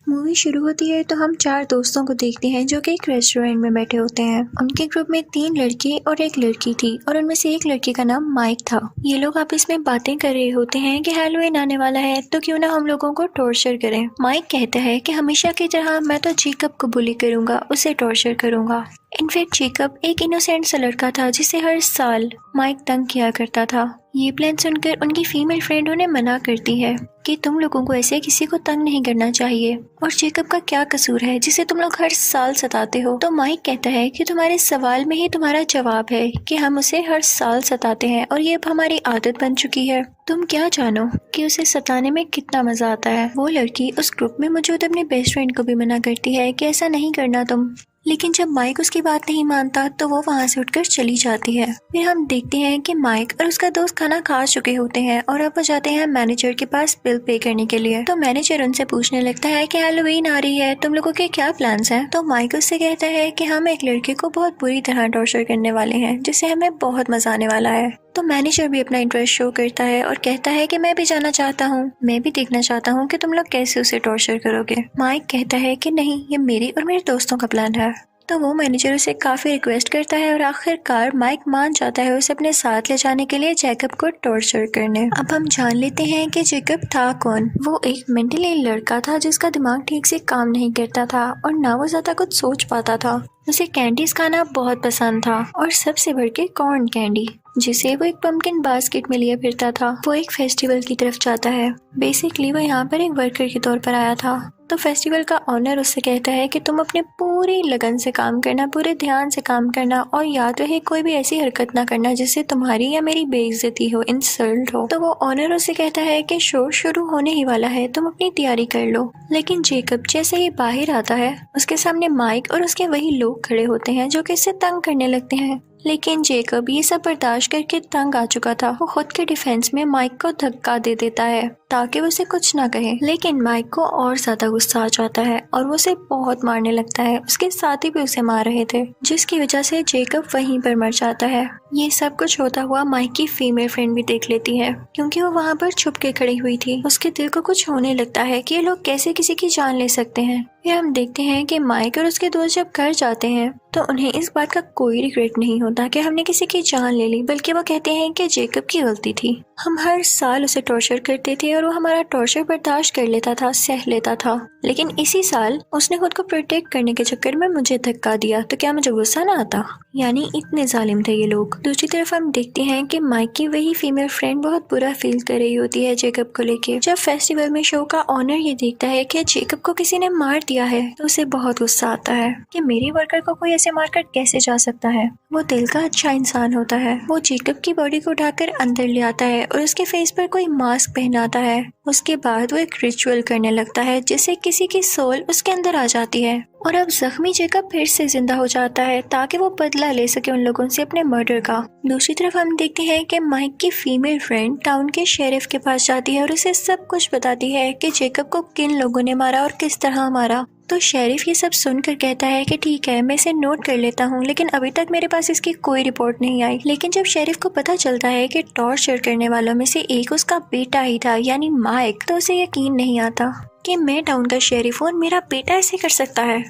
Movie शुरू होती है तो हम चार दोस्तों को देखते हैं जो कि एक रेस्टोरेंट में बैठे होते हैं। उनके ग्रुप में 3 लड़के और एक लड़की थी और उनमें से एक लड़के का नाम माइक था। ये लोग आपस में बातें कर रहे होते हैं कि हैलोवीन आने वाला है तो क्यों ना हम लोगों को टॉर्चर करें। माइक कहता है कि हमेशा की तरह मैं तो जेकब को बुली करूंगा, उसे टॉर्चर करूंगा। इनफैक्ट जेकब एक इनोसेंट सा लड़का था जिसे हर साल माइक तंग किया करता था। ये प्लान सुनकर उनकी फीमेल फ्रेंड उन्हें मना करती है कि तुम लोगों को ऐसे किसी को तंग नहीं करना चाहिए और जेकब का क्या कसूर है जिसे तुम लोग हर साल सताते हो। तो माइक कहता है कि तुम्हारे सवाल में ही तुम्हारा जवाब है कि हम उसे हर साल सताते हैं और ये अब हमारी आदत बन चुकी है। तुम क्या जानो कि उसे सताने में कितना मजा आता है। वो लड़की उस ग्रुप में मौजूद अपने बेस्ट फ्रेंड को भी मना करती है कि ऐसा नहीं करना तुम, लेकिन जब माइक उसकी बात नहीं मानता तो वो वहाँ से उठकर चली जाती है। फिर हम देखते हैं कि माइक और उसका दोस्त खाना खा चुके होते हैं और अब वो जाते हैं मैनेजर के पास बिल पे करने के लिए। तो मैनेजर उनसे पूछने लगता है कि हैलोवीन आ रही है, तुम लोगों के क्या प्लान्स हैं। तो माइक उससे कहता है कि हम एक लड़के को बहुत बुरी तरह टॉर्चर करने वाले हैं जिससे हमें बहुत मजा आने वाला है। तो मैनेजर भी अपना इंटरेस्ट शो करता है और कहता है कि मैं भी जाना चाहता हूँ, मैं भी देखना चाहता हूँ कि तुम लोग कैसे उसे टॉर्चर करोगे। माइक कहता है कि नहीं, ये मेरी और मेरे दोस्तों का प्लान है। तो वो मैनेजर उसे काफी रिक्वेस्ट करता है और आखिरकार माइक मान जाता है उसे अपने साथ ले जाने के लिए जेकब को टॉर्चर करने। अब हम जान लेते हैं कि जेकब था कौन। वो एक मेंटली लड़का था जिसका दिमाग ठीक से काम नहीं करता था और ना वो ज्यादा कुछ सोच पाता था। उसे कैंडीज खाना बहुत पसंद था और सबसे बढ़ के कॉर्न कैंडी, जिसे वो एक पम्पकिन बास्केट में लिए फिरता था। वो एक फेस्टिवल की तरफ जाता है। बेसिकली वो यहाँ पर एक वर्कर के तौर पर आया था। तो फेस्टिवल का ऑनर उससे कहता है कि तुम अपने पूरी लगन से काम करना, पूरे ध्यान से काम करना और याद रहे कोई भी ऐसी हरकत ना करना जिससे तुम्हारी या मेरी बेइज्जती हो, इंसल्ट हो। तो वो ऑनर उससे कहता है कि शो शुरू होने ही वाला है, तुम अपनी तैयारी कर लो। लेकिन जेकब जैसे ही बाहर आता है उसके सामने माइक और उसके वही लोग खड़े होते हैं जो कि इससे तंग करने लगते हैं। लेकिन जेकब ये सब बर्दाश्त करके तंग आ चुका था। वो खुद के डिफेंस में माइक को धक्का दे देता है ताकि वो उसे कुछ ना कहे। लेकिन माइक को और ज्यादा गुस्सा आ जाता है और वो उसे बहुत मारने लगता है। उसके साथी भी उसे मार रहे थे जिसकी वजह से जेकब वहीं पर मर जाता है। ये सब कुछ होता हुआ माइक की फीमेल फ्रेंड भी देख लेती है क्योंकि वो वहाँ पर छुप के खड़ी हुई थी। उसके दिल को कुछ होने लगता है कि ये लोग कैसे किसी की जान ले सकते हैं। फिर हम देखते हैं कि माइक और उसके दोस्त जब घर जाते हैं तो उन्हें इस बात का कोई रिग्रेट नहीं होता कि हमने किसी की जान ले ली, बल्कि वो कहते हैं कि जेकब की गलती थी। हम हर साल उसे टॉर्चर करते थे और वो हमारा टॉर्चर बर्दाश्त कर लेता था, सह लेता था। लेकिन इसी साल उसने खुद को प्रोटेक्ट करने के चक्कर में मुझे धक्का दिया, तो क्या मुझे गुस्सा ना आता? यानी इतने जालिम थे ये लोग। दूसरी तरफ हम देखते हैं कि माइक की वही फीमेल फ्रेंड बहुत बुरा फील कर रही होती है जेकब को लेके। जब फेस्टिवल में शो का ऑनर ये देखता है कि जेकब को किसी ने मार दिया है तो उसे बहुत गुस्सा आता है कि मेरे वर्कर को कोई ऐसे मारकर कैसे जा सकता है। वो दिल का अच्छा इंसान होता है। वो जेकब की बॉडी को उठाकर अंदर ले आता है और उसके फेस पर कोई मास्क पहनाता है। उसके बाद वो एक रिचुअल करने लगता है जिससे किसी की सोल उसके अंदर आ जाती है और अब जख्मी जेकब फिर से जिंदा हो जाता है ताकि वो बदला ले सके उन लोगों से अपने मर्डर का। दूसरी तरफ हम देखते हैं कि माइक की फीमेल फ्रेंड टाउन के शेरिफ के पास जाती है और उसे सब कुछ बताती है कि जेकब को किन लोगों ने मारा और किस तरह मारा। तो शेरिफ ये सब सुनकर कहता है कि ठीक है, मैं इसे नोट कर लेता हूँ, लेकिन अभी तक मेरे पास इसकी कोई रिपोर्ट नहीं आई। लेकिन जब शेरिफ को पता चलता है कि टॉर्चर करने वालों में से एक उसका बेटा ही था यानी माइक, तो उसे यकीन नहीं आता कि मैं टाउन का शेरिफ हूँ और मेरा बेटा ऐसे कर सकता है।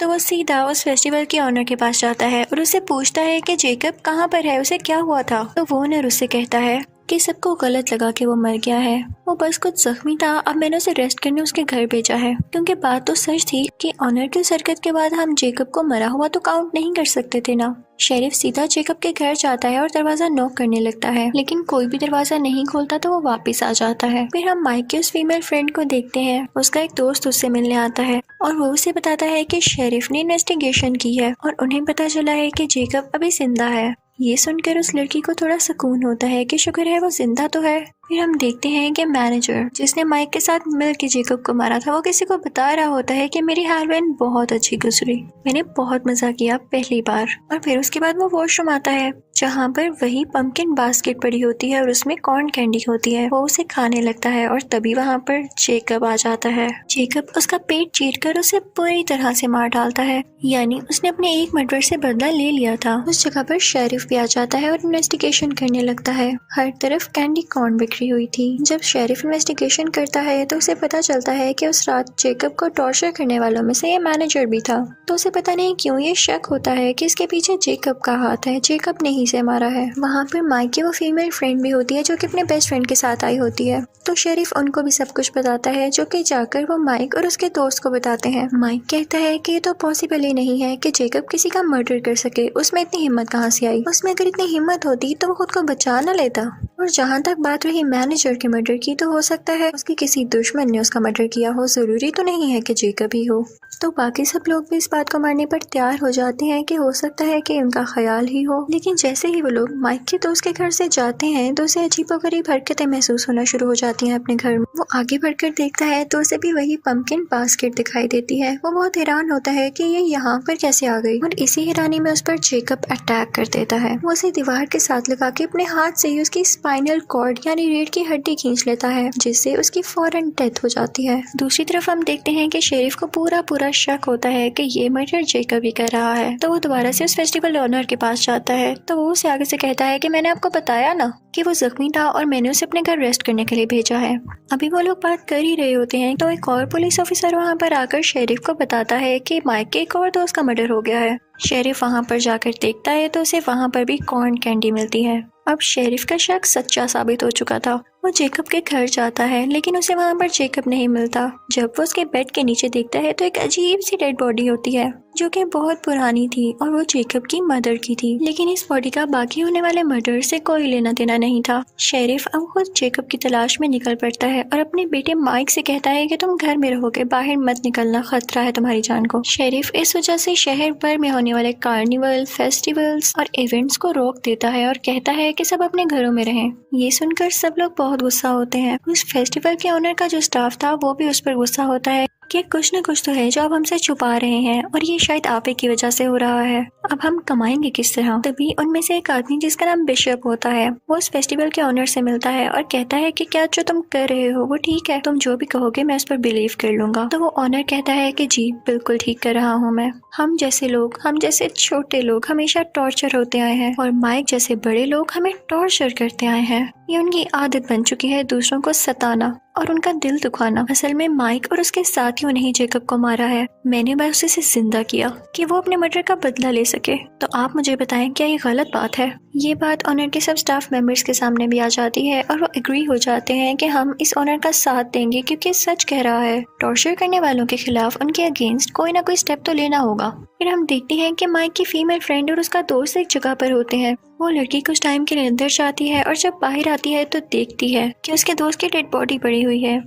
तो वो सीधा उस फेस्टिवल के ऑनर के पास जाता है और उससे पूछता है कि जेकब कहाँ पर है, उसे क्या हुआ था। तो वो ऑनर उससे कहता है कि सबको गलत लगा कि वो मर गया है, वो बस कुछ जख्मी था, अब मैंने उसे रेस्ट करने उसके घर भेजा है। क्योंकि बात तो सच थी कि ऑनर की हरकत के बाद हम जेकब को मरा हुआ तो काउंट नहीं कर सकते थे ना। शेरिफ सीधा जेकब के घर जाता है और दरवाजा नॉक करने लगता है, लेकिन कोई भी दरवाजा नहीं खोलता तो वो वापस आ जाता है। फिर हम माइक की उस फीमेल फ्रेंड को देखते हैं। उसका एक दोस्त उससे मिलने आता है और वो उसे बताता है कि शेरिफ ने इन्वेस्टिगेशन की है और उन्हें पता चला है कि जेकब अभी जिंदा है। ये सुनकर उस लड़की को थोड़ा सुकून होता है कि शुक्र है वो जिंदा तो है। फिर हम देखते हैं कि मैनेजर जिसने माइक के साथ मिलकर जेकब को मारा था वो किसी को बता रहा होता है कि मेरी हेलोवीन बहुत अच्छी गुजरी, मैंने बहुत मजा किया पहली बार। और फिर उसके बाद वो वॉशरूम आता है जहाँ पर वही पंपकिन बास्केट पड़ी होती है और उसमें कॉर्न कैंडी होती है। वो उसे खाने लगता है और तभी वहाँ पर जेकब आ जाता है। जेकब उसका पेट चीरकर उसे पूरी तरह से मार डालता है, यानी उसने अपने एक मर्डर से बदला ले लिया था। उस जगह पर शेरिफ भी आ जाता है और इन्वेस्टिगेशन करने लगता है। हर तरफ कैंडी कॉर्न बिखरी हुई थी। जब शेरिफ इन्वेस्टिगेशन करता है तो उसे पता चलता है कि उस रात जेकब को टॉर्चर करने वालों में से ये मैनेजर भी था। तो उसे पता नहीं क्यों ये शक होता है कि इसके पीछे जेकब का हाथ है, जेकब ने ही से मारा है। वहाँ पर माइक की वो फीमेल फ्रेंड भी होती है जो कि अपने बेस्ट फ्रेंड के साथ आई होती है। तो शेरिफ उनको भी सब कुछ बताता है, जो कि जाकर वो माइक और उसके दोस्त को बताते हैं। माइक कहता है कि ये तो पॉसिबल ही नहीं है कि जेकब किसी का मर्डर कर सके, उसमें इतनी हिम्मत कहाँ से आई। उसमें अगर इतनी हिम्मत होती तो वो खुद को बचा न लेता। और जहाँ तक बात रही मैनेजर के मर्डर की, तो हो सकता है उसके किसी दुश्मन ने उसका मर्डर किया हो, जरूरी तो नहीं है कि जेकब ही हो। तो बाकी सब लोग भी इस बात को मानने पर तैयार हो जाते हैं कि हो सकता है कि उनका ख्याल ही हो। लेकिन जैसे ही वो लोग माइक के दोस्त के घर से जाते हैं तो उसे अजीबोगरीब हरकतें महसूस होना शुरू हो जाती हैं अपने घर में। वो आगे बढ़कर देखता है तो उसे भी वही पंपकिन बास्केट दिखाई देती है। वो बहुत हैरान होता है कि ये यहाँ पर कैसे आ गई, और इसी हैरानी में उस पर जेकब अटैक कर देता है। वो उसे दीवार के साथ लगा के अपने हाथ से ही उसकी स्पाइनल कॉर्ड यानी रीढ़ की हड्डी खींच लेता है, जिससे उसकी फौरन डेथ हो जाती है। दूसरी तरफ हम देखते हैं कि शेरिफ को पूरा शक होता है कि ये मर्डर जेकब ही कर रहा है। तो वो दोबारा से उस फेस्टिवल ओनर के पास जाता है। तो वो उसे आगे से कहता है कि मैंने आपको बताया ना कि वो जख्मी था और मैंने उसे अपने घर रेस्ट करने के लिए भेजा है। अभी वो लोग बात कर ही रहे होते हैं तो एक और पुलिस ऑफिसर वहाँ पर आकर शेरिफ को बताता है कि माइक के एक और दोस्त का मर्डर हो गया है। शेरिफ वहाँ पर जाकर देखता है तो उसे वहाँ पर भी कॉर्न कैंडी मिलती है। अब शेरिफ का शक सच्चा साबित हो चुका था। वो जेकब के घर जाता है लेकिन उसे वहाँ पर जेकब नहीं मिलता। जब वो उसके बेड के नीचे देखता है तो एक अजीब सी डेड बॉडी होती है जो कि बहुत पुरानी थी और वो जेकब की मदर की थी। लेकिन इस बॉडी का बाकी होने वाले मर्डर से कोई लेना देना नहीं था। शेरिफ अब खुद जेकब की तलाश में निकल पड़ता है और अपने बेटे माइक से कहता है कि तुम घर में रहोगे, बाहर मत निकलना, खतरा है तुम्हारी जान को। शेरिफ इस वजह से शहर भर में होने वाले कार्निवल, फेस्टिवल्स और इवेंट्स को रोक देता है और कहता है कि सब अपने घरों में रहें। ये सुनकर सब लोग बहुत गुस्सा होते हैं। उस फेस्टिवल के ओनर का जो स्टाफ था वो भी उस पर गुस्सा होता है कि कुछ न कुछ तो है जो आप हमसे छुपा रहे हैं और ये शायद आप ही की वजह से हो रहा है। अब हम कमाएंगे किस तरह। तभी उनमें से एक आदमी जिसका नाम बिशप होता है वो उस फेस्टिवल के ओनर से मिलता है और कहता है कि क्या जो तुम कर रहे हो वो ठीक है, तुम जो भी कहोगे मैं उस पर बिलीव कर लूंगा। तो वो ओनर कहता है कि जी बिल्कुल ठीक कर रहा हूँ मैं। हम जैसे लोग, हम जैसे छोटे लोग हमेशा टॉर्चर होते आए हैं और माइक जैसे बड़े लोग हमें टॉर्चर करते आए हैं। ये उनकी आदत बन चुकी है दूसरों को सताना और उनका दिल दुखाना। असल में माइक और उसके साथियों ने ही जेकब को मारा है। मैंने बस उसे जिंदा किया कि वो अपने मर्डर का बदला ले सके। तो आप मुझे बताएं क्या ये गलत बात है। ये बात ऑनर के सब स्टाफ मेंबर्स के सामने भी आ जाती है और वो एग्री हो जाते हैं कि हम इस ऑनर का साथ देंगे क्योंकि सच कह रहा है। टॉर्चर करने वालों के खिलाफ उनके अगेंस्ट कोई ना कोई स्टेप तो लेना होगा। फिर हम देखते हैं कि माइक की फीमेल फ्रेंड और उसका दोस्त एक जगह पर होते हैं। वो लड़की कुछ टाइम के लिए अंदर जाती है और जब बाहर आती है तो देखती है कि उसके दोस्त की डेड बॉडी पड़ी हुई है।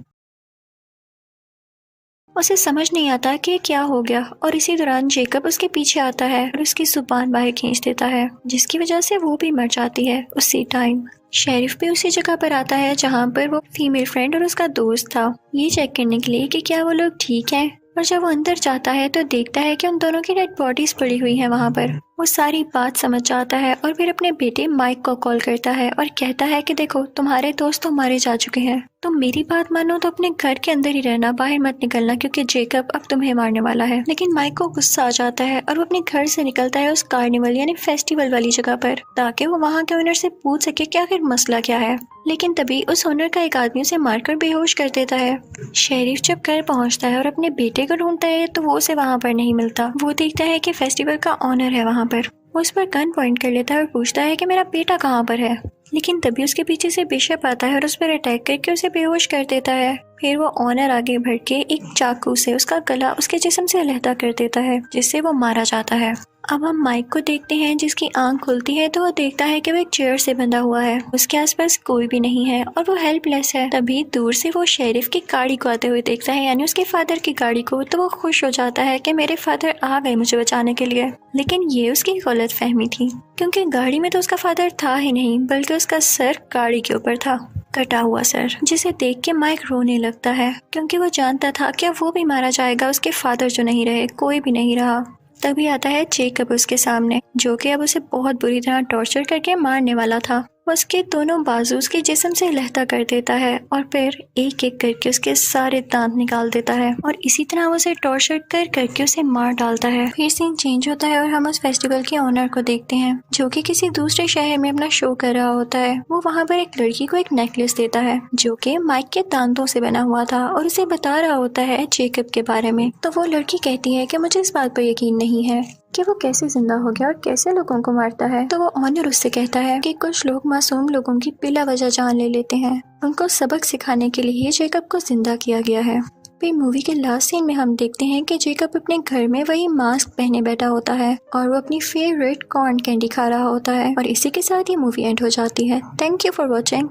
उसे समझ नहीं आता कि क्या हो गया और इसी दौरान जेकब उसके पीछे आता है और उसकी जुबान बाहर खींच देता है, जिसकी वजह से वो भी मर जाती है उसी टाइम। शेरिफ भी उसी जगह पर आता है जहाँ पर वो फीमेल फ्रेंड और उसका दोस्त था, ये चेक करने के लिए कि क्या वो लोग ठीक हैं। और जब वो अंदर जाता है तो देखता है कि उन दोनों की डेड बॉडीज पड़ी हुई हैं वहाँ पर। वो सारी बात समझ जाता है और फिर अपने बेटे माइक को कॉल करता है और कहता है कि देखो तुम्हारे दोस्त तो मारे जा चुके हैं, तो मेरी बात मानो तो अपने घर के अंदर ही रहना, बाहर मत निकलना क्योंकि जेकब अब तुम्हें मारने वाला है। लेकिन माइक को गुस्सा आ जाता है और वो अपने घर से निकलता है उस कार्निवल यानी फेस्टिवल वाली जगह पर ताकि वो वहाँ के ओनर से पूछ सके कि आखिर मसला क्या है। लेकिन तभी उस ओनर का एक आदमी उसे मारकर बेहोश कर देता है। शेरिफ जब घर पहुँचता है और अपने बेटे को ढूंढता है तो वो उसे वहाँ पर नहीं मिलता। वो देखता है कि फेस्टिवल का ऑनर है वहाँ पर। वो उस पर गन पॉइंट कर लेता है और पूछता है कि मेरा बेटा कहाँ पर है। लेकिन तभी उसके पीछे से बिशप आता है और उस पर अटैक करके उसे बेहोश कर देता है। फिर वो ऑनर आगे बढ़ के एक चाकू से उसका गला उसके जिस्म से अलहदा कर देता है, जिससे वो मारा जाता है। अब हम माइक को देखते हैं जिसकी आंख खुलती है तो वो देखता है कि वो एक चेयर से बंधा हुआ है, उसके आसपास कोई भी नहीं है और वो हेल्पलेस है। तभी दूर से वो शेरिफ की गाड़ी को आते हुए देखता है, यानी उसके फादर की गाड़ी को। तो वो खुश हो जाता है कि मेरे फादर आ गए मुझे बचाने के लिए। लेकिन ये उसकी गलत फहमी थी क्योंकि गाड़ी में तो उसका फादर था ही नहीं, बल्कि उसका सर गाड़ी के ऊपर था, कटा हुआ सर, जिसे देख के माइक रोने लगता है क्योंकि वो जानता था कि वो भी मारा जाएगा। उसके फादर जो नहीं रहे, कोई भी नहीं रहा। तभी आता है जेकब उसके सामने, जो कि अब उसे बहुत बुरी तरह टॉर्चर करके मारने वाला था। उसके दोनों बाजू उसके जिस्म से लहता कर देता है और फिर एक एक करके उसके सारे दांत निकाल देता है और इसी तरह वो उसे टॉर्चर कर करके उसे मार डालता है। फिर सीन चेंज होता है और हम उस फेस्टिवल के ऑनर को देखते हैं, जो कि किसी दूसरे शहर में अपना शो कर रहा होता है। वो वहाँ पर एक लड़की को एक नेकलेस देता है जो कि माइक के दांतों से बना हुआ था और उसे बता रहा होता है जेकब के बारे में। तो वो लड़की कहती है कि मुझे इस बात पर यकीन नहीं है कि वो कैसे जिंदा हो गया और कैसे लोगों को मारता है। तो वो ऑनर उससे कहता है कि कुछ लोग मासूम लोगों की बिला वजह जान ले लेते हैं, उनको सबक सिखाने के लिए जेकब को जिंदा किया गया है। फिर मूवी के लास्ट सीन में हम देखते हैं कि जेकब अपने घर में वही मास्क पहने बैठा होता है और वो अपनी फेवरेट कॉर्न कैंडी खा रहा होता है और इसी के साथ ये मूवी एंड हो जाती है। Thank you for watching.